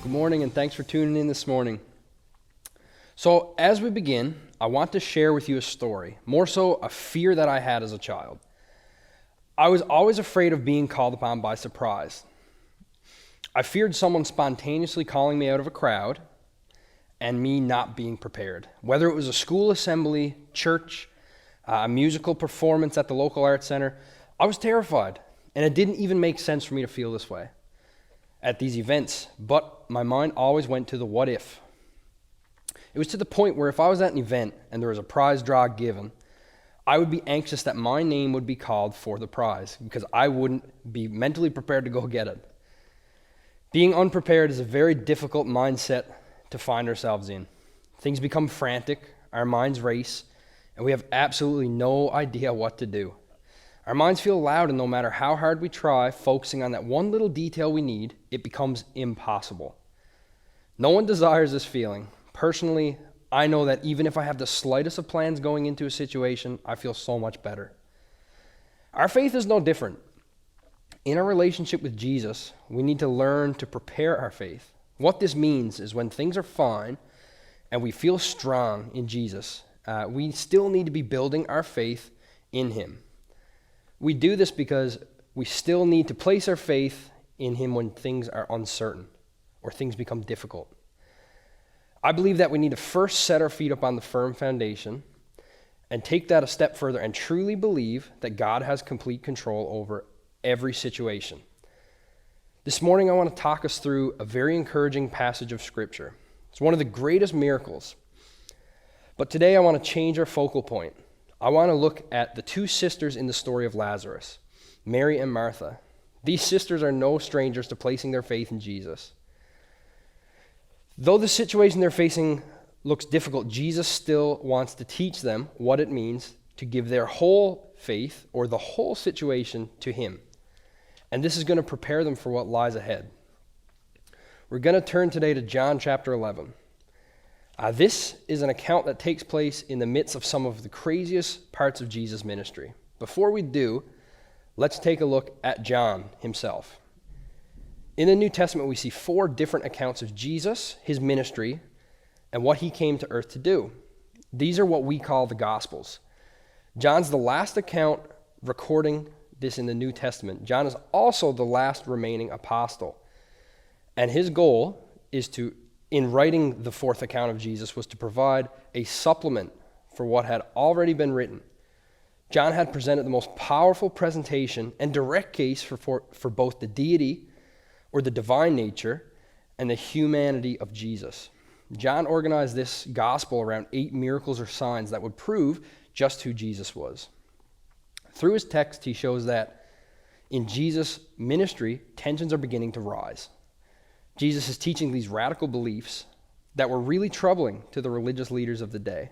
Good morning, and thanks for tuning in this morning. So, as we begin, I want to share with you a story, more so a fear that I had as a child. I was always afraid of being called upon by surprise. I feared someone spontaneously calling me out of a crowd and me not being prepared. Whether it was a school assembly, church, a musical performance at the local arts center, I was terrified, and it didn't even make sense for me to feel this way at these events, but my mind always went to the what if. It was to the point where if I was at an event and there was a prize draw given, I would be anxious that my name would be called for the prize because I wouldn't be mentally prepared to go get it. Being unprepared is a very difficult mindset to find ourselves in. Things become frantic, our minds race, and we have absolutely no idea what to do. Our minds feel loud, and no matter how hard we try focusing on that one little detail we need, it becomes impossible. No one desires this feeling. Personally, I know that even if I have the slightest of plans going into a situation, I feel so much better. Our faith is no different. In our relationship with Jesus, we need to learn to prepare our faith. What this means is when things are fine and we feel strong in Jesus, we still need to be building our faith in Him. We do this because we still need to place our faith in Him when things are uncertain or things become difficult. I believe that we need to first set our feet up on the firm foundation and take that a step further and truly believe that God has complete control over every situation. This morning, I want to talk us through a very encouraging passage of Scripture. It's one of the greatest miracles. But today, I want to change our focal point. I want to look at the two sisters in the story of Lazarus, Mary and Martha. These sisters are no strangers to placing their faith in Jesus. Though the situation they're facing looks difficult, Jesus still wants to teach them what it means to give their whole faith or the whole situation to Him. And this is going to prepare them for what lies ahead. We're going to turn today to John chapter 11. This is an account that takes place in the midst of some of the craziest parts of Jesus' ministry. Before we do, let's take a look at John himself. In the New Testament, we see 4 different accounts of Jesus, His ministry, and what He came to earth to do. These are what we call the Gospels. John's the last account recording this in the New Testament. John is also the last remaining apostle. And his goal is to, in writing the 4th account of Jesus, was to provide a supplement for what had already been written. John had presented the most powerful presentation and direct case for both the deity or the divine nature and the humanity of Jesus. John organized this gospel around 8 miracles or signs that would prove just who Jesus was. Through his text, he shows that in Jesus' ministry, tensions are beginning to rise. Jesus is teaching these radical beliefs that were really troubling to the religious leaders of the day.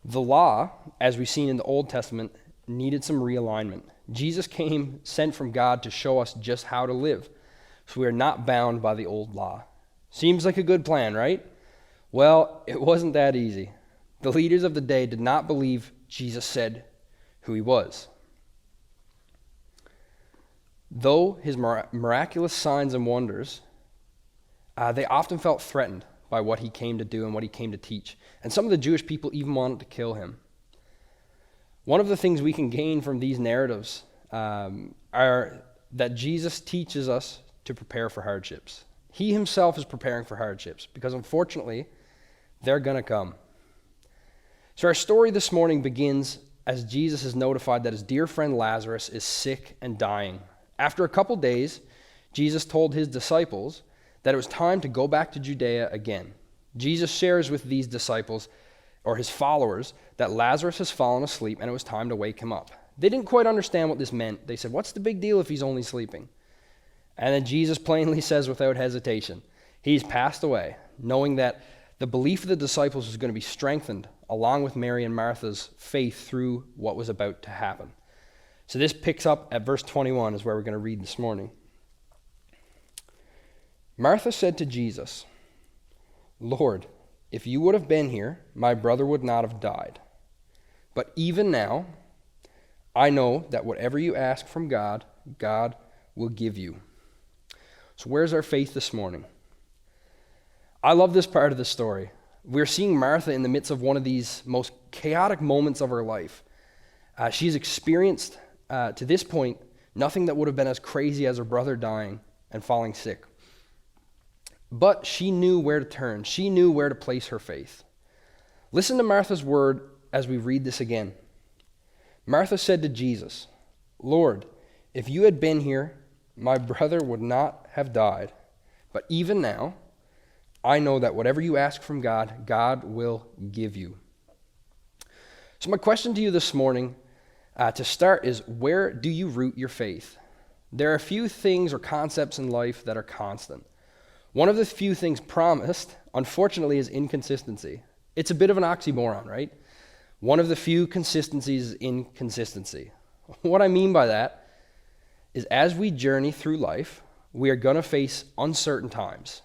The law, as we've seen in the Old Testament, needed some realignment. Jesus came sent from God to show us just how to live, so we are not bound by the old law. Seems like a good plan, right? Well, it wasn't that easy. The leaders of the day did not believe Jesus said who He was. Though His miraculous signs and wonders, they often felt threatened by what He came to do and what He came to teach. And some of the Jewish people even wanted to kill Him. One of the things we can gain from these narratives are that Jesus teaches us to prepare for hardships. He Himself is preparing for hardships because unfortunately, they're going to come. So our story this morning begins as Jesus is notified that his dear friend Lazarus is sick and dying. After a couple days, Jesus told His disciples that it was time to go back to Judea again. Jesus shares with these disciples, or His followers, that Lazarus has fallen asleep and it was time to wake him up. They didn't quite understand what this meant. They said, "What's the big deal if he's only sleeping?" And then Jesus plainly says without hesitation, He's passed away, knowing that the belief of the disciples was going to be strengthened along with Mary and Martha's faith through what was about to happen. So this picks up at verse 21 is where we're going to read this morning. Martha said to Jesus, "Lord, if you would have been here, my brother would not have died. But even now, I know that whatever you ask from God, God will give you." So where's our faith this morning? I love this part of the story. We're seeing Martha in the midst of one of these most chaotic moments of her life. She's experienced, to this point, nothing that would have been as crazy as her brother dying and falling sick. But she knew where to turn. She knew where to place her faith. Listen to Martha's word as we read this again. Martha said to Jesus, "Lord, if you had been here, my brother would not have died. But even now, I know that whatever you ask from God, God will give you." So my question to you this morning to start is, where do you root your faith? There are a few things or concepts in life that are constant. One of the few things promised, unfortunately, is inconsistency. It's a bit of an oxymoron, right? One of the few consistencies is inconsistency. What I mean by that is as we journey through life, we are going to face uncertain times.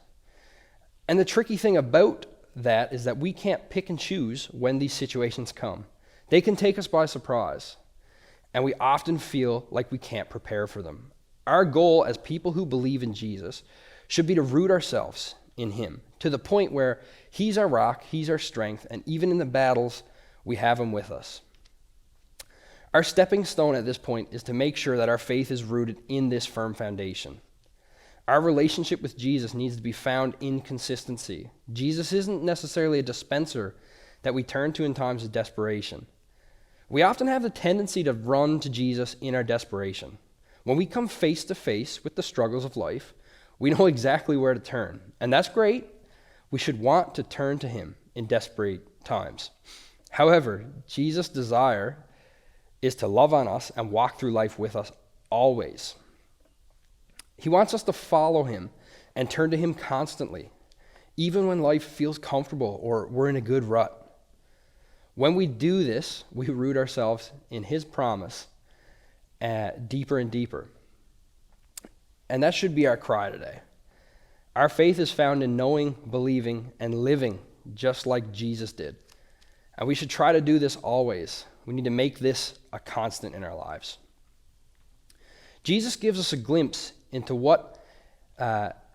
And the tricky thing about that is that we can't pick and choose when these situations come. They can take us by surprise, and we often feel like we can't prepare for them. Our goal as people who believe in Jesus should be to root ourselves in him, to the point where he's our rock, he's our strength, and even in the battles, we have him with us. Our stepping stone at this point is to make sure that our faith is rooted in this firm foundation. Our relationship with Jesus needs to be found in consistency. Jesus isn't necessarily a dispenser that we turn to in times of desperation. We often have the tendency to run to Jesus in our desperation. When we come face to face with the struggles of life, we know exactly where to turn, and that's great. We should want to turn to him in desperate times. However, Jesus' desire is to love on us and walk through life with us always. He wants us to follow him and turn to him constantly, even when life feels comfortable or we're in a good rut. When we do this, we root ourselves in his promise deeper and deeper. And that should be our cry today. Our faith is found in knowing, believing, and living just like Jesus did. And we should try to do this always. We need to make this a constant in our lives. Jesus gives us a glimpse into what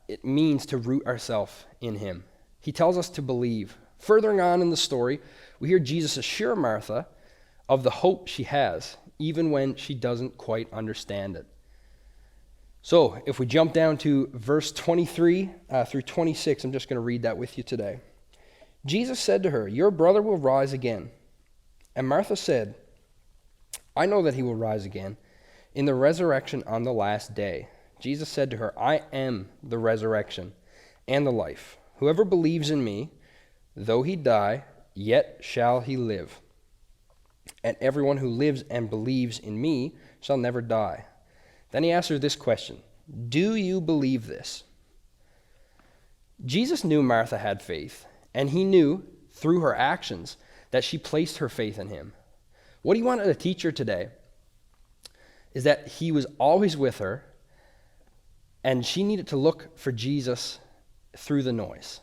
it means to root ourselves in him. He tells us to believe. Furthering on in the story, we hear Jesus assure Martha of the hope she has, even when she doesn't quite understand it. So, if we jump down to verse 23 through 26, I'm just going to read that with you today. Jesus said to her, "Your brother will rise again." And Martha said, "I know that he will rise again in the resurrection on the last day." Jesus said to her, "I am the resurrection and the life. Whoever believes in me, though he die, yet shall he live. And everyone who lives and believes in me shall never die." Then he asked her this question, "Do you believe this?" Jesus knew Martha had faith, and he knew through her actions that she placed her faith in him. What he wanted to teach her today is that he was always with her, and she needed to look for Jesus through the noise.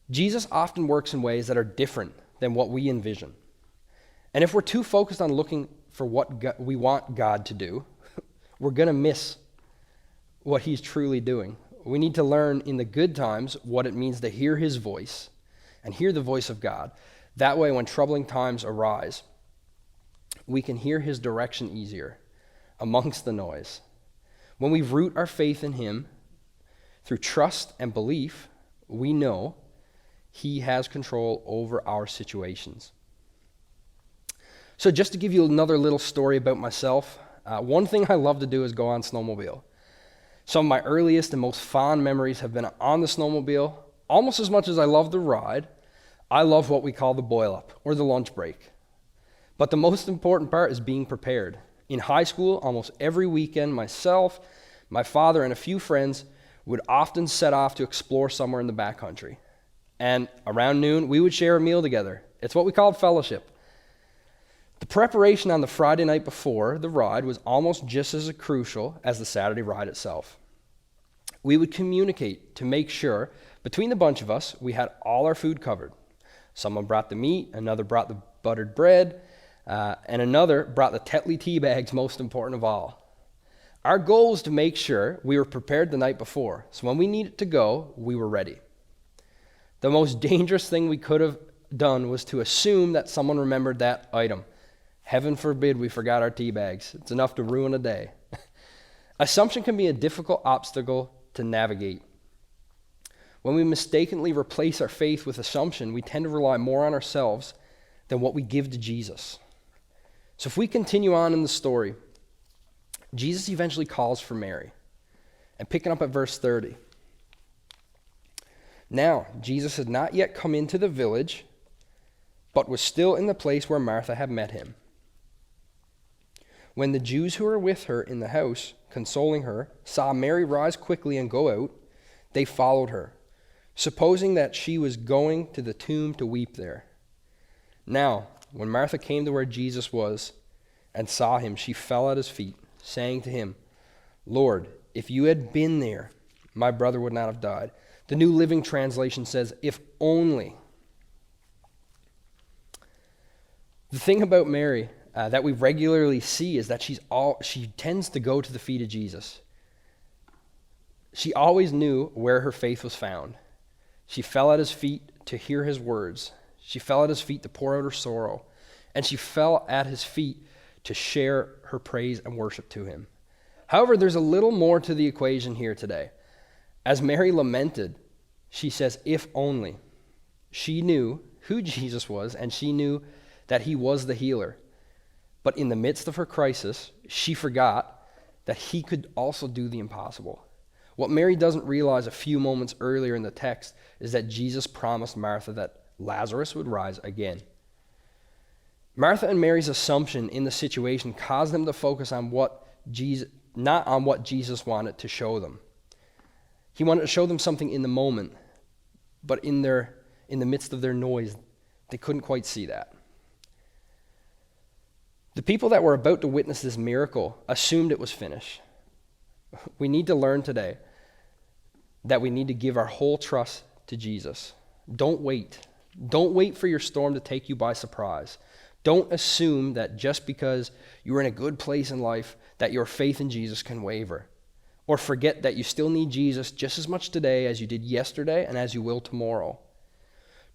Jesus often works in ways that are different than what we envision. And if we're too focused on looking for what we want God to do, we're going to miss what he's truly doing. We need to learn in the good times what it means to hear his voice and hear the voice of God. That way, when troubling times arise, we can hear his direction easier amongst the noise. When we root our faith in him through trust and belief, we know he has control over our situations. So just to give you another little story about myself, one thing I love to do is go on snowmobile. Some of my earliest and most fond memories have been on the snowmobile. Almost as much as I love the ride, I love what we call the boil-up, or the lunch break. But the most important part is being prepared. In high school, almost every weekend, myself, my father, and a few friends would often set off to explore somewhere in the backcountry. And around noon, we would share a meal together. It's what we called fellowship. The preparation on the Friday night before the ride was almost just as crucial as the Saturday ride itself. We would communicate to make sure, between the bunch of us, we had all our food covered. Someone brought the meat, another brought the buttered bread, and another brought the Tetley tea bags, most important of all. Our goal was to make sure we were prepared the night before, so when we needed to go, we were ready. The most dangerous thing we could have done was to assume that someone remembered that item. Heaven forbid we forgot our tea bags. It's enough to ruin a day. Assumption can be a difficult obstacle to navigate. When we mistakenly replace our faith with assumption, we tend to rely more on ourselves than what we give to Jesus. So if we continue on in the story, Jesus eventually calls for Mary. And picking up at verse 30. Now, Jesus had not yet come into the village, but was still in the place where Martha had met him. When the Jews who were with her in the house, consoling her, saw Mary rise quickly and go out, they followed her, supposing that she was going to the tomb to weep there. Now, when Martha came to where Jesus was and saw him, she fell at his feet, saying to him, Lord, if you had been there, my brother would not have died. The New Living Translation says, if only. The thing about Mary that we regularly see is that she tends to go to the feet of Jesus. She always knew where her faith was found. She fell at his feet to hear his words. She fell at his feet to pour out her sorrow. And she fell at his feet to share her praise and worship to him. However, there's a little more to the equation here today. As Mary lamented, she says, if only. She knew who Jesus was, and she knew that he was the healer. But in the midst of her crisis, she forgot that he could also do the impossible. What Mary doesn't realize a few moments earlier in the text is that Jesus promised Martha that Lazarus would rise again. Martha and Mary's assumption in the situation caused them to focus on not on what Jesus wanted to show them. He wanted to show them something in the moment, but in the midst of their noise, they couldn't quite see that. The people that were about to witness this miracle assumed it was finished. We need to learn today that we need to give our whole trust to Jesus. Don't wait. Don't wait for your storm to take you by surprise. Don't assume that just because you're in a good place in life that your faith in Jesus can waver. Or forget that you still need Jesus just as much today as you did yesterday and as you will tomorrow.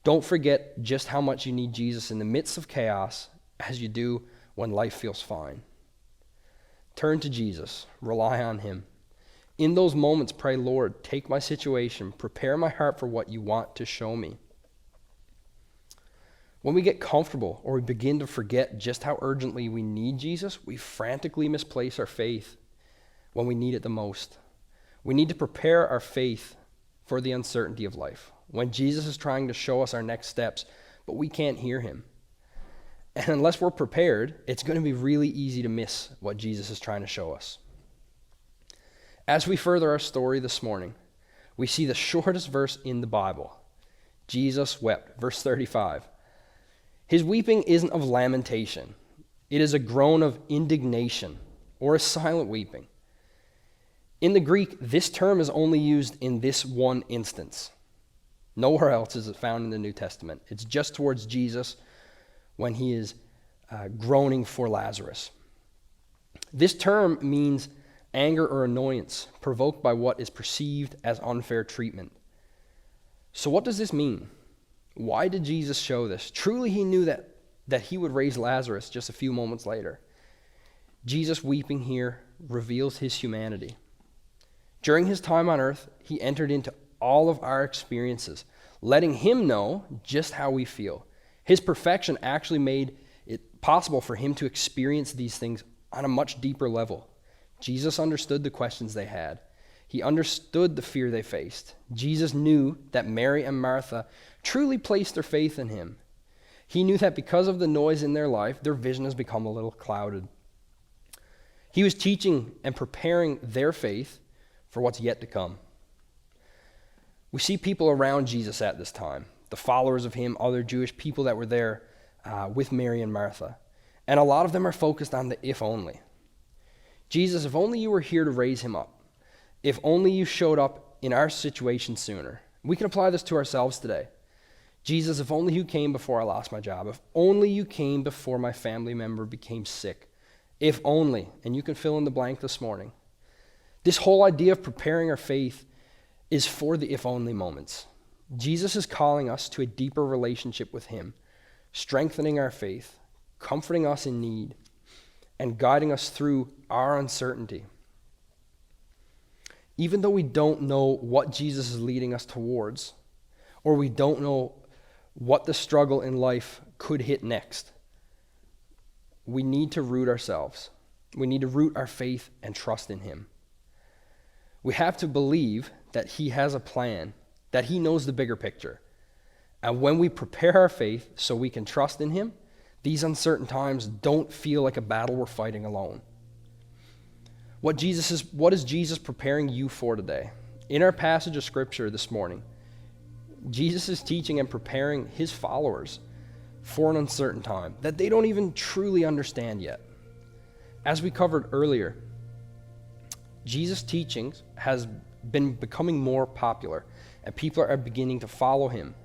Don't forget just how much you need Jesus in the midst of chaos as you do when life feels fine. Turn to Jesus. Rely on him. In those moments, pray, Lord, take my situation. Prepare my heart for what you want to show me. When we get comfortable or we begin to forget just how urgently we need Jesus, we frantically misplace our faith when we need it the most. We need to prepare our faith for the uncertainty of life, when Jesus is trying to show us our next steps, but we can't hear him. And unless we're prepared, it's going to be really easy to miss what Jesus is trying to show us. As we further our story this morning, we see the shortest verse in the Bible. Jesus wept, verse 35. His weeping isn't of lamentation. It is a groan of indignation, or a silent weeping. In the Greek, this term is only used in this one instance. Nowhere else is it found in the New Testament. It's just towards Jesus when he is groaning for Lazarus. This term means anger or annoyance provoked by what is perceived as unfair treatment. So what does this mean? Why did Jesus show this? Truly he knew that he would raise Lazarus just a few moments later. Jesus weeping here reveals his humanity. During his time on earth, he entered into all of our experiences, letting him know just how we feel. His perfection actually made it possible for him to experience these things on a much deeper level. Jesus understood the questions they had. He understood the fear they faced. Jesus knew that Mary and Martha truly placed their faith in him. He knew that because of the noise in their life, their vision has become a little clouded. He was teaching and preparing their faith for what's yet to come. We see people around Jesus at this time, the followers of him, other Jewish people that were there with Mary and Martha. And a lot of them are focused on the if only. Jesus, if only you were here to raise him up. If only you showed up in our situation sooner. We can apply this to ourselves today. Jesus, if only you came before I lost my job. If only you came before my family member became sick. If only, and you can fill in the blank this morning. This whole idea of preparing our faith is for the if only moments. Jesus is calling us to a deeper relationship with him, strengthening our faith, comforting us in need, and guiding us through our uncertainty. Even though we don't know what Jesus is leading us towards, or we don't know what the struggle in life could hit next, we need to root ourselves. We need to root our faith and trust in him. We have to believe that he has a plan, that he knows the bigger picture. And when we prepare our faith so we can trust in him, these uncertain times don't feel like a battle we're fighting alone. What is Jesus preparing you for today? In our passage of scripture this morning, Jesus is teaching and preparing his followers for an uncertain time that they don't even truly understand yet. As we covered earlier, Jesus' teachings has been becoming more popular, and people are beginning to follow him.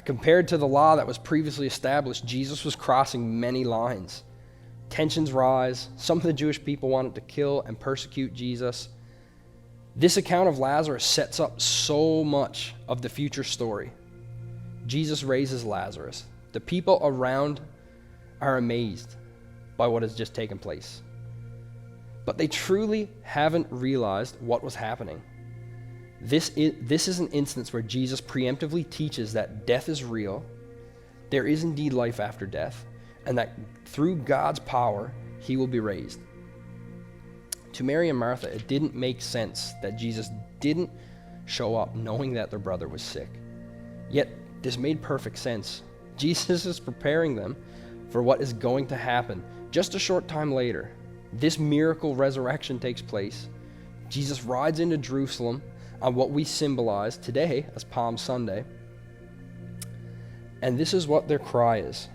Compared to the law that was previously established, Jesus was crossing many lines. Tensions rise. Some of the Jewish people wanted to kill and persecute Jesus. This account of Lazarus sets up so much of the future story. Jesus raises Lazarus. The people around are amazed by what has just taken place. But they truly haven't realized what was happening. This is an instance where Jesus preemptively teaches that death is real, there is indeed life after death, and that through God's power, he will be raised. To Mary and Martha, it didn't make sense that Jesus didn't show up knowing that their brother was sick. Yet, this made perfect sense. Jesus is preparing them for what is going to happen just a short time later. This miracle resurrection takes place. Jesus rides into Jerusalem on what we symbolize today as Palm Sunday. And this is what their cry is.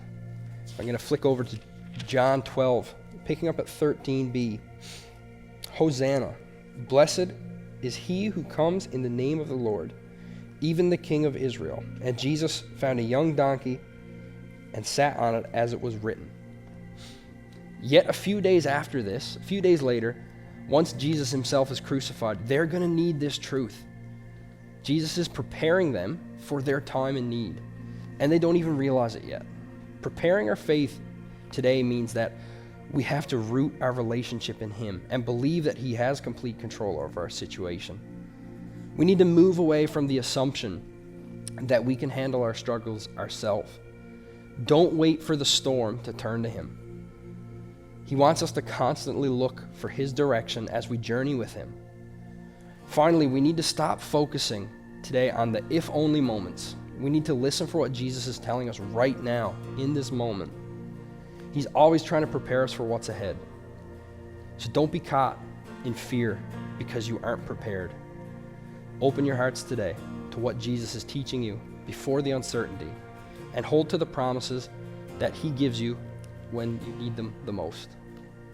I'm going to flick over to John 12, picking up at 13b. Hosanna, blessed is he who comes in the name of the Lord, even the King of Israel. And Jesus found a young donkey and sat on it as it was written. Yet a few days after this, a few days later, once Jesus himself is crucified, they're going to need this truth. Jesus is preparing them for their time in need, and they don't even realize it yet. Preparing our faith today means that we have to root our relationship in him and believe that he has complete control over our situation. We need to move away from the assumption that we can handle our struggles ourselves. Don't wait for the storm to turn to him. He wants us to constantly look for his direction as we journey with him. Finally, we need to stop focusing today on the if-only moments. We need to listen for what Jesus is telling us right now, in this moment. He's always trying to prepare us for what's ahead. So don't be caught in fear because you aren't prepared. Open your hearts today to what Jesus is teaching you before the uncertainty, and hold to the promises that he gives you when you need them the most.